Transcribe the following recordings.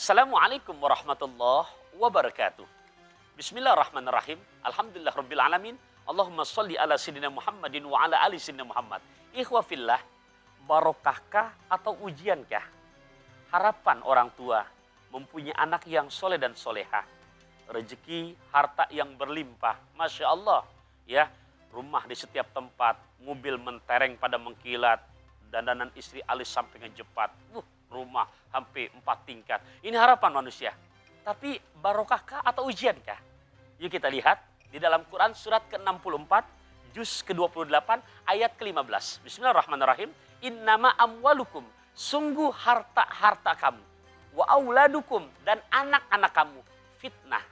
Assalamualaikum warahmatullahi wabarakatuh. Bismillahirrahmanirrahim. Alhamdulillah rabbil alamin. Allahumma sholli ala sayyidina Muhammadin wa ala ali sayyidina Muhammad. Ikhwa fillah, barokahkah atau ujiankah harapan orang tua mempunyai anak yang soleh dan solehah? Rezeki, harta yang berlimpah. Masya Allah. Ya, rumah di setiap tempat, mobil mentereng pada mengkilat, dandanan istri alis sampai ngejepat. Rumah hampir 4 tingkat. Ini harapan manusia. Tapi barokahkah atau ujiankah? Yuk kita lihat di dalam Quran surat ke-64, juz ke-28, ayat ke-15. Bismillahirrahmanirrahim. Innama amwalukum, sungguh harta-harta kamu, wa auladukum, dan anak-anak kamu, fitnah,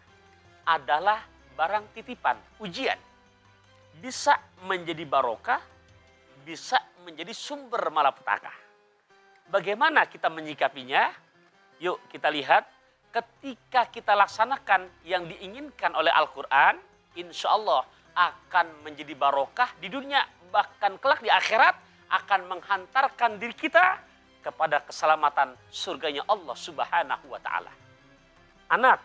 adalah barang titipan, ujian. Bisa menjadi barokah, bisa menjadi sumber malapetaka. Bagaimana kita menyikapinya? Yuk kita lihat. Ketika kita laksanakan yang diinginkan oleh Al-Quran, insya Allah akan menjadi barokah di dunia. Bahkan kelak di akhirat akan menghantarkan diri kita kepada keselamatan surganya Allah Subhanahu wa Ta'ala. Anak,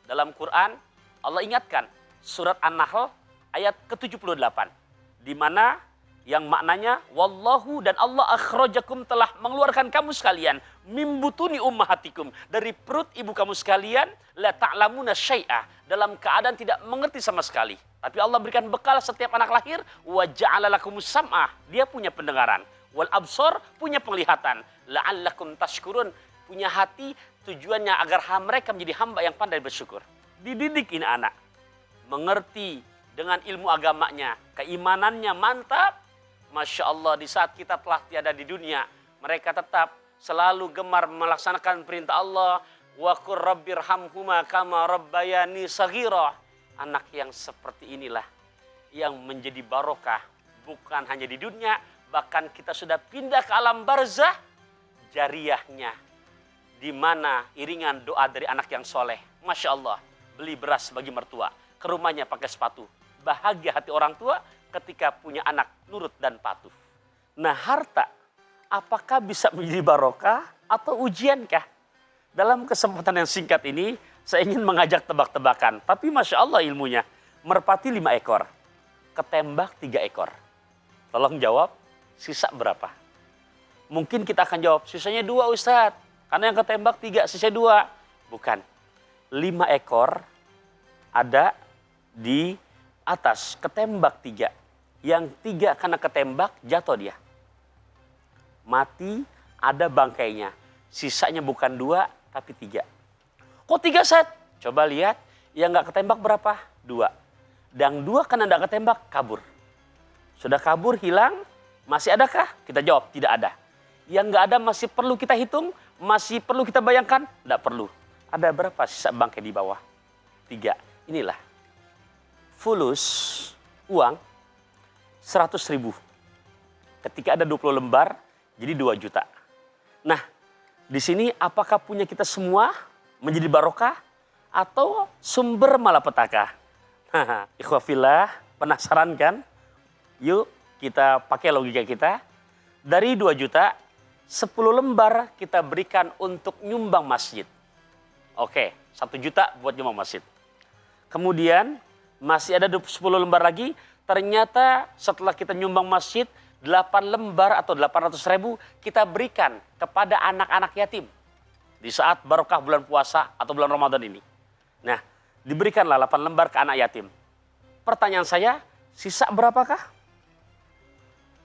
dalam Quran Allah ingatkan surat An-Nahl ayat ke-78. Di mana yang maknanya wallahu, dan Allah akhrajakum, telah mengeluarkan kamu sekalian mimbutuni ummahatikum, dari perut ibu kamu sekalian, la ta'lamuna syai'ah, dalam keadaan tidak mengerti sama sekali. Tapi Allah berikan bekal setiap anak lahir, wa ja'ala lakumus sam'ah, dia punya pendengaran, wal absar, punya penglihatan, la'allakum tashkurun, punya hati, tujuannya agar mereka menjadi hamba yang pandai bersyukur. Dididik ini anak, mengerti dengan ilmu agamanya, keimanannya mantap. Masya Allah, di saat kita telah tiada di dunia, mereka tetap selalu gemar melaksanakan perintah Allah. Wa qur rabbirhamhuma kama rabbayani saghira. Anak yang seperti inilah yang menjadi barokah, bukan hanya di dunia, bahkan kita sudah pindah ke alam barzah, jariyahnya, di mana iringan doa dari anak yang soleh. Masya Allah, beli beras bagi mertua, ke rumahnya pakai sepatu. Bahagia hati orang tua ketika punya anak nurut dan patuh. Nah, harta apakah bisa menjadi barokah atau ujiankah? Dalam kesempatan yang singkat ini saya ingin mengajak tebak-tebakan. Tapi Masya Allah ilmunya. Merpati 5 ekor, ketembak 3 ekor. Tolong jawab, sisa berapa? Mungkin kita akan jawab, sisanya 2 Ustadz. Karena yang ketembak 3, sisa 2. Bukan. 5 ekor ada di atas, ketembak 3. Yang 3 karena ketembak jatuh dia. Mati, ada bangkainya. Sisanya bukan 2 tapi 3. Kok 3 set? Coba lihat, yang gak ketembak berapa? 2. Dan 2 karena gak ketembak, kabur. Sudah kabur, hilang, masih adakah? Kita jawab, tidak ada. Yang gak ada masih perlu kita hitung? Masih perlu kita bayangkan? Tidak perlu. Ada berapa sisa bangkai di bawah? 3. Inilah. Fulus, uang, 100.000. Ketika ada 20 lembar, jadi 2 juta. Nah, di sini apakah punya kita semua menjadi barokah atau sumber malapetaka? Ikhwah fillah, penasaran kan? Yuk kita pakai logika kita. Dari 2 juta, 10 lembar kita berikan untuk nyumbang masjid. Oke, 1 juta buat nyumbang masjid. Kemudian masih ada 10 lembar lagi. Ternyata setelah kita nyumbang masjid, 8 lembar atau 800.000 kita berikan kepada anak-anak yatim. Di saat barokah bulan puasa atau bulan Ramadan ini. Nah, diberikanlah 8 lembar ke anak yatim. Pertanyaan saya, sisa berapakah?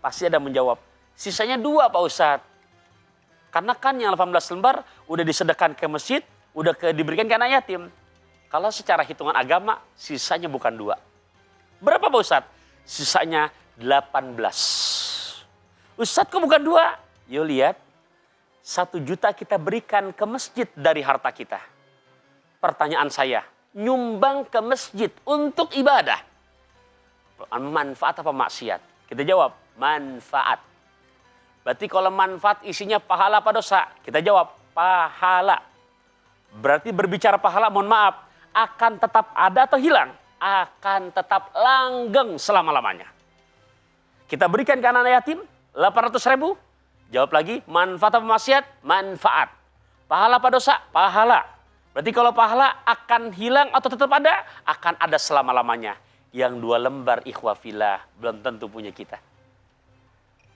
Pasti ada menjawab, sisanya 2 Pak Ustadz. Karena kan yang 18 lembar udah disedekahkan ke masjid, udah diberikan ke anak yatim. Kalau secara hitungan agama, sisanya bukan 2. Berapa Pak Ustadz? Sisanya 18. Ustadz kok bukan 2? Yuk lihat. 1 juta kita berikan ke masjid dari harta kita. Pertanyaan saya, nyumbang ke masjid untuk ibadah. Manfaat apa maksiat? Kita jawab, manfaat. Berarti kalau manfaat isinya pahala apa dosa? Kita jawab, pahala. Berarti berbicara pahala, mohon maaf, akan tetap ada atau hilang? Akan tetap langgeng selama-lamanya. Kita berikan ke anak yatim 800.000. Jawab lagi, manfaat apa maksiat? Manfaat. Pahala apa dosa? Pahala. Berarti kalau pahala akan hilang atau tetap ada? Akan ada selama-lamanya. Yang 2 lembar ikhwafillah belum tentu punya kita.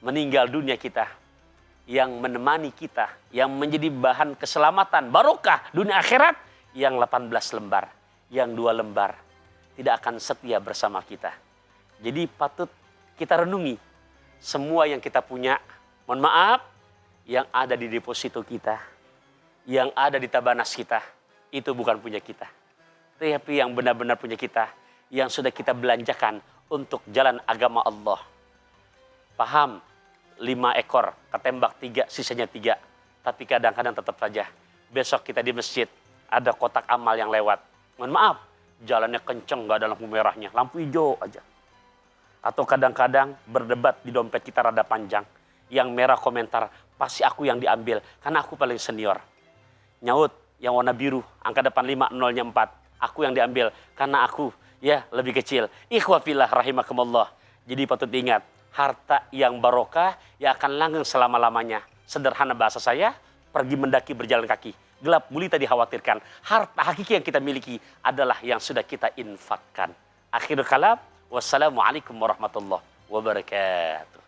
Meninggal dunia kita, yang menemani kita, yang menjadi bahan keselamatan, barokah dunia akhirat, yang 18 lembar, yang 2 lembar tidak akan setia bersama kita. Jadi patut kita renungi semua yang kita punya, mohon maaf, yang ada di deposito kita, yang ada di tabanas kita, itu bukan punya kita. Tapi yang benar-benar punya kita, yang sudah kita belanjakan untuk jalan agama Allah. Paham, 5 ekor, ketembak 3, sisanya 3. Tapi kadang-kadang tetap saja, besok kita di masjid, ada kotak amal yang lewat. Mohon maaf, jalannya kenceng, gak ada lampu merahnya, lampu hijau aja. Atau kadang-kadang berdebat di dompet kita rada panjang. Yang merah komentar, pasti aku yang diambil, karena aku paling senior. Nyaut, yang warna biru, angka depan 5, 0-nya 4. Aku yang diambil, karena aku ya lebih kecil. Ikhwafillah rahimakumullah. Jadi patut diingat, harta yang barokah yang akan langgeng selama-lamanya. Sederhana bahasa saya, pergi mendaki berjalan kaki. Gelap gulita dikhawatirkan. Harta hakiki yang kita miliki adalah yang sudah kita infakkan. Akhirul kalam, wassalamualaikum warahmatullahi wabarakatuh.